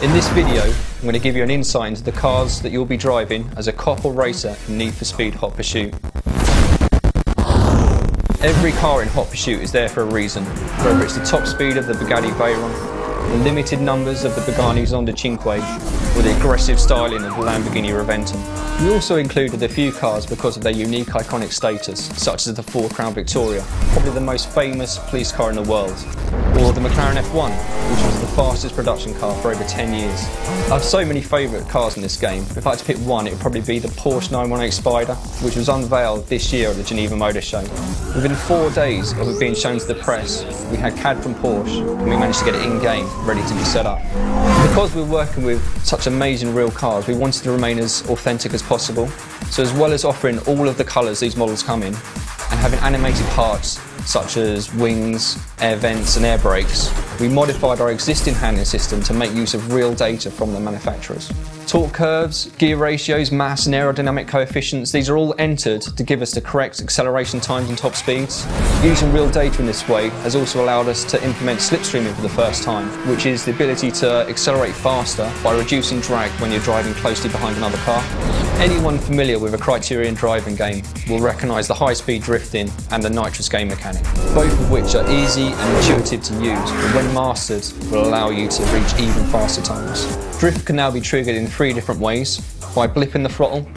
In this video, I'm going to give you an insight into the cars that you'll be driving as a cop or racer in Need for Speed Hot Pursuit. Every car in Hot Pursuit is there for a reason, whether it's the top speed of the Bugatti Veyron, the limited numbers of the Pagani Zonda Cinque, or the aggressive styling of the Lamborghini Reventon. We also included a few cars because of their unique iconic status, such as the Ford Crown Victoria, probably the most famous police car in the world, or the McLaren F1, which was the fastest production car for over 10 years. I have so many favourite cars in this game. If I had to pick one, it would probably be the Porsche 918 Spider, which was unveiled this year at the Geneva Motor Show. Within 4 days of it being shown to the press, we had CAD from Porsche, and we managed to get it in-game, ready to be set up. Because we're working with such amazing real cars, we wanted to remain as authentic as possible. So as well as offering all of the colours these models come in, and having animated parts such as wings, air vents and air brakes, we modified our existing handling system to make use of real data from the manufacturers. Torque curves, gear ratios, mass and aerodynamic coefficients, these are all entered to give us the correct acceleration times and top speeds. Using real data in this way has also allowed us to implement slipstreaming for the first time, which is the ability to accelerate faster by reducing drag when you're driving closely behind another car. Anyone familiar with a Criterion driving game will recognise the high-speed drifting and the nitrous game mechanic, both of which are easy and intuitive to use, but when mastered will allow you to reach even faster times. Drift can now be triggered in 3 different ways: by blipping the throttle,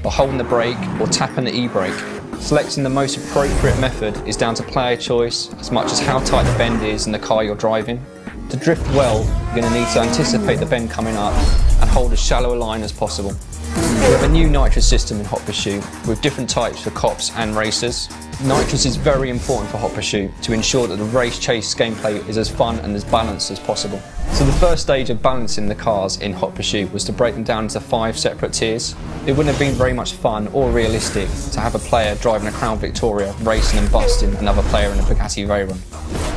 by holding the brake, or tapping the e-brake. Selecting the most appropriate method is down to player choice as much as how tight the bend is in the car you're driving. To drift well, you're going to need to anticipate the bend coming up and hold as shallow a line as possible. We have a new nitrous system in Hot Pursuit with different types for cops and racers. Nitrous is very important for Hot Pursuit to ensure that the race chase gameplay is as fun and as balanced as possible. So the first stage of balancing the cars in Hot Pursuit was to break them down into 5 separate tiers. It wouldn't have been very much fun or realistic to have a player driving a Crown Victoria racing and busting another player in a Bugatti Veyron.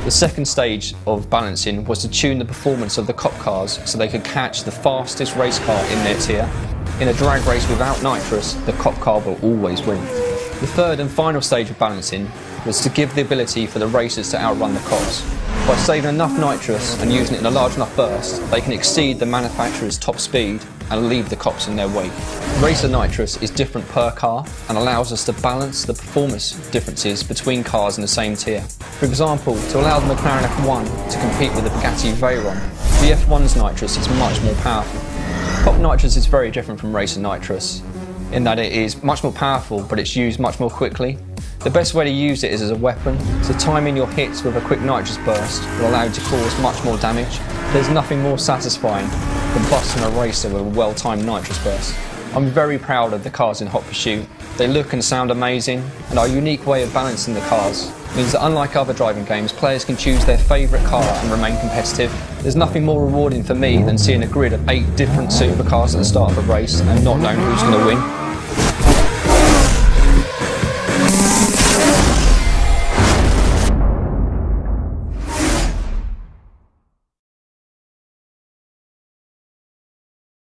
The second stage of balancing was to tune the performance of the cop cars so they could catch the fastest race car in their tier. In a drag race without nitrous, the cop car will always win. The third and final stage of balancing was to give the ability for the racers to outrun the cops. By saving enough nitrous and using it in a large enough burst, they can exceed the manufacturer's top speed and leave the cops in their wake. Racer nitrous is different per car and allows us to balance the performance differences between cars in the same tier. For example, to allow the McLaren F1 to compete with the Bugatti Veyron, the F1's nitrous is much more powerful. Cop nitrous is very different from racer nitrous in that it is much more powerful, but it's used much more quickly. The best way to use it is as a weapon, so timing your hits with a quick nitrous burst will allow you to cause much more damage. There's nothing more satisfying than busting a racer with a well-timed nitrous burst. I'm very proud of the cars in Hot Pursuit. They look and sound amazing, and our unique way of balancing the cars means that unlike other driving games, players can choose their favourite car and remain competitive. There's nothing more rewarding for me than seeing a grid of 8 different supercars at the start of a race and not knowing who's going to win.